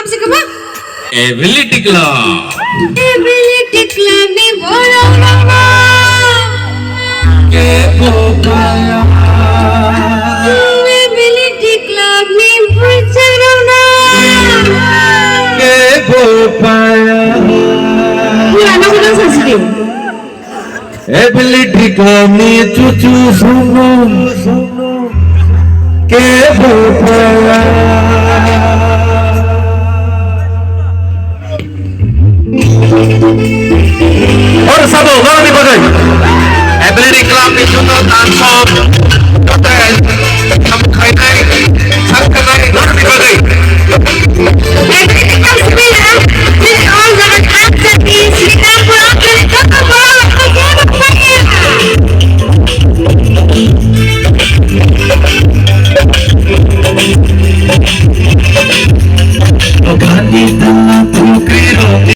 से कब Ability Club. Ability Club ni bolo nama. Ability Club ni bercerona. Anak udah sensitif. Ability Club ni cucu sunung ke bopaya. और सब गौरव नहीं बजाई ability club में जो डांस ऑफ होता है हम खाना है सब करना है गौरव नहीं बजाई Ability Club sembilan. This all zaman aktif. Kita pulang ke Jakarta. Gandhi